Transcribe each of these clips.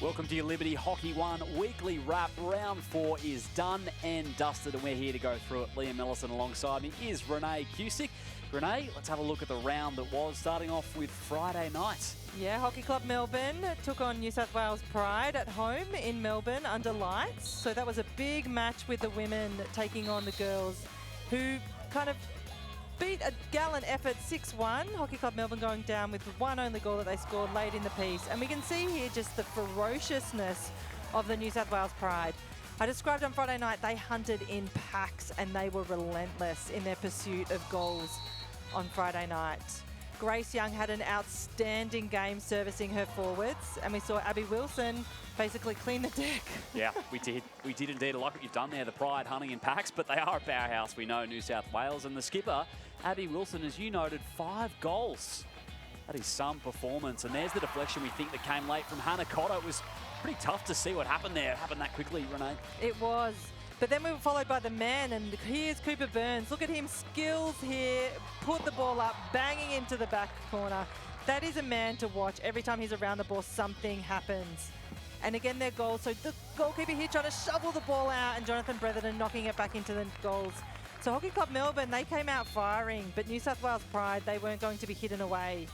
Welcome to your Liberty Hockey One weekly wrap. Round 4 is done and dusted, and we're here to go through it. Liam Ellison alongside me is Renee Cusick. Renee, let's have a look at the round that was, starting off with Friday night. Yeah, Hockey Club Melbourne took on New South Wales Pride at home in Melbourne under lights. So that was a big match with the women taking on the girls, who kind of beat a gallant effort 6-1. Hockey Club Melbourne going down with the one only goal that they scored late in the piece. And we can see here just the ferociousness of the New South Wales Pride. I described on Friday night, they hunted in packs and they were relentless in their pursuit of goals on Friday night. Grace Young had an outstanding game servicing her forwards, and we saw Abby Wilson basically clean the deck. Yeah, we did. We did indeed. I like what you've done there, the Pride hunting in packs, but they are a powerhouse, we know, New South Wales. And the skipper, Abby Wilson, as you noted, 5 goals. That is some performance. And there's the deflection we think that came late from Hannah Cotter. It was pretty tough to see what happened there. It happened that quickly, Renee. It was. But then we were followed by the men, and here's Cooper Burns. Look at him, skills here, put the ball up, banging into the back corner. That is a man to watch. Every time he's around the ball, something happens. And again, their goal. So the goalkeeper here trying to shovel the ball out, and Jonathan Bretherton knocking it back into the goals. So Hockey Club Melbourne, they came out firing, but New South Wales Pride, they weren't going to be hidden away.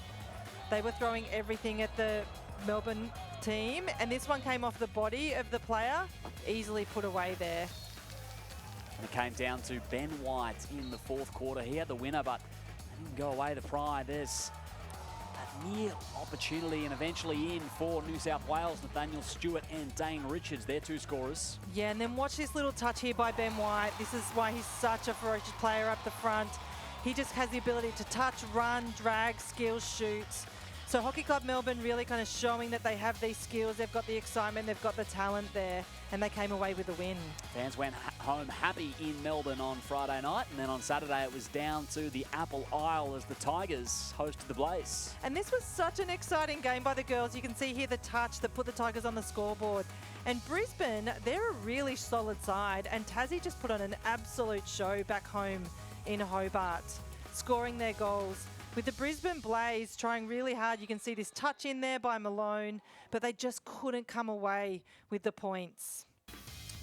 They were throwing everything at the Melbourne team, and this one came off the body of the player, easily put away there. And it came down to Ben White in the fourth quarter. He had the winner, but they didn't go away to Pride. There's that near opportunity and eventually in for New South Wales. Nathaniel Stewart and Dane Richards, their 2 scorers. Yeah, and then watch this little touch here by Ben White. This is why he's such a ferocious player up the front. He just has the ability to touch, run, drag, skills, shoots. So Hockey Club Melbourne really kind of showing that they have these skills, they've got the excitement, they've got the talent there, and they came away with a win. Fans went home happy in Melbourne on Friday night, and then on Saturday it was down to the Apple Isle as the Tigers hosted the Blaze. And this was such an exciting game by the girls. You can see here the touch that put the Tigers on the scoreboard. And Brisbane, they're a really solid side, and Tassie just put on an absolute show back home in Hobart, scoring their goals. With the Brisbane Blaze trying really hard, you can see this touch in there by Malone, but they just couldn't come away with the points.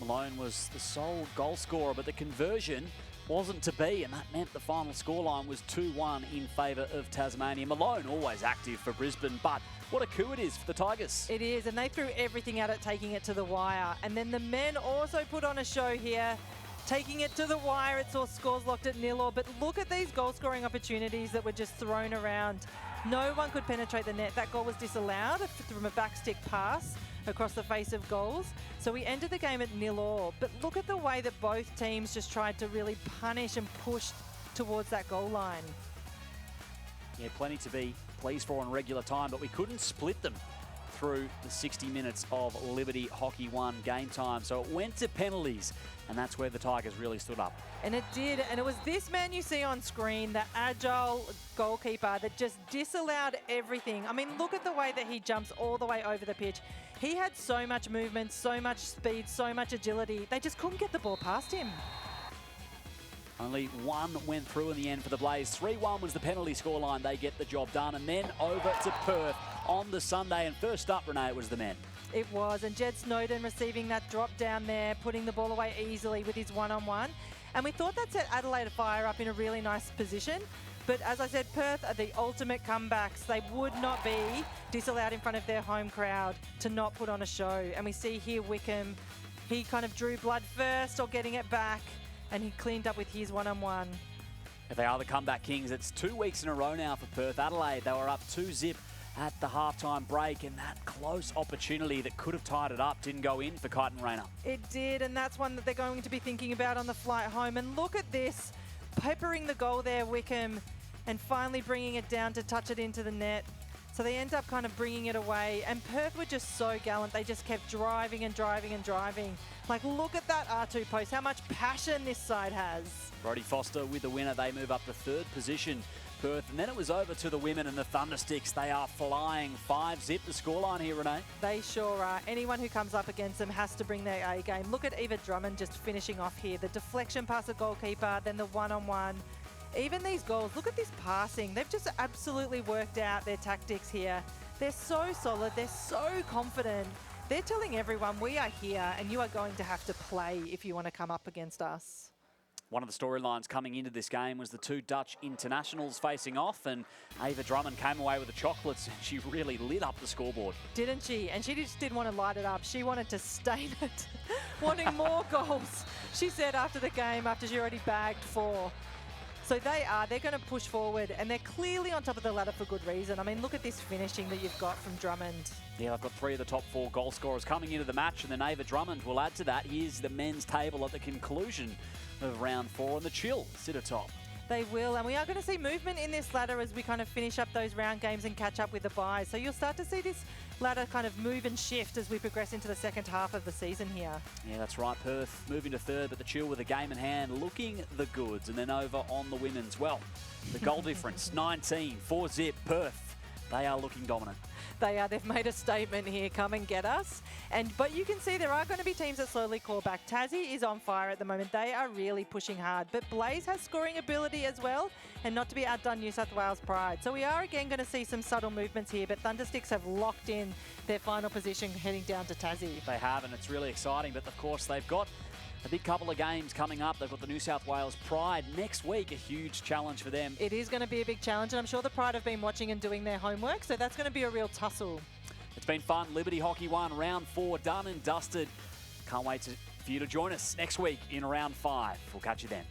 Malone was the sole goal scorer, but the conversion wasn't to be, and that meant the final scoreline was 2-1 in favour of Tasmania. Malone always active for Brisbane, but what a coup it is for the Tigers. It is, and they threw everything at it, taking it to the wire. And then the men also put on a show here, taking it to the wire. It's all scores locked at 0-0, but look at these goal-scoring opportunities that were just thrown around. No one could penetrate the net. That goal was disallowed from a backstick pass across the face of goals. So we ended the game at 0-0, but look at the way that both teams just tried to really punish and push towards that goal line. Yeah, plenty to be pleased for on regular time, but we couldn't split them through the 60 minutes of Liberty Hockey One game time. So it went to penalties, and that's where the Tigers really stood up. And it did, and it was this man you see on screen, the agile goalkeeper that just disallowed everything. I mean, look at the way that he jumps all the way over the pitch. He had so much movement, so much speed, so much agility. They just couldn't get the ball past him. Only one went through in the end for the Blaze. 3-1 was the penalty scoreline. They get the job done. And then over to Perth on the Sunday. And first up, Renee, it was the men. It was. And Jed Snowden receiving that drop down there, putting the ball away easily with his one-on-one. And we thought that set Adelaide Fire up in a really nice position. But as I said, Perth are the ultimate comebacks. They would not be disallowed in front of their home crowd to not put on a show. And we see here Wickham, he kind of drew blood first or getting it back, and he cleaned up with his one-on-one. If they are the comeback kings, it's 2 weeks in a row now for Perth. Adelaide, they were up 2-0 at the halftime break, and that close opportunity that could have tied it up didn't go in for Kyton Rayner. It did, and that's one that they're going to be thinking about on the flight home. And look at this, peppering the goal there, Wickham, and finally bringing it down to touch it into the net. So they end up kind of bringing it away, and Perth were just so gallant. They just kept driving and driving and driving. Like, look at that R2 post, how much passion this side has. Brodie Foster with the winner. They move up to 3rd position, Perth. And then it was over to the women and the Thundersticks. They are flying 5-0 the scoreline here, Renee. They sure are. Anyone who comes up against them has to bring their A game. Look at Eva Drummond just finishing off here. The deflection past the goalkeeper, then the one-on-one. Even these goals, look at this passing. They've just absolutely worked out their tactics here. They're so solid, they're so confident, they're telling everyone we are here and you are going to have to play if you want to come up against us. One of the storylines coming into this game was the two Dutch internationals facing off, and Ava Drummond came away with the chocolates and she really lit up the scoreboard. Didn't she? And she just didn't want to light it up. She wanted to stain it, wanting more goals. She said after the game, after she already bagged 4. So they're going to push forward, and they're clearly on top of the ladder for good reason. I mean, look at this finishing that you've got from Drummond. Yeah, I've got 3 of the top 4 goal scorers coming into the match, and then Ava Drummond will add to that. Here's the men's table at the conclusion of round 4, and the Chill sit atop. They will, and we are going to see movement in this ladder as we kind of finish up those round games and catch up with the buys. So you'll start to see this ladder kind of move and shift as we progress into the second half of the season here. Yeah, that's right. Perth moving to 3rd, but the Chill with a game in hand, looking the goods. And then over on the women's, well, the goal difference, 19, 4-zip, Perth. They are looking dominant. They are. They've made a statement here. Come and get us. But you can see there are going to be teams that slowly call back. Tassie is on fire at the moment. They are really pushing hard. But Blaze has scoring ability as well, and not to be outdone New South Wales Pride. So we are again going to see some subtle movements here, but Thundersticks have locked in their final position heading down to Tassie. They have, and it's really exciting. But of course, they've got a big couple of games coming up. They've got the New South Wales Pride next week, a huge challenge for them. It is going to be a big challenge, and I'm sure the Pride have been watching and doing their homework, so that's going to be a real tussle. It's been fun. Liberty Hockey 1, round 4, done and dusted. Can't wait for you to join us next week in round 5. We'll catch you then.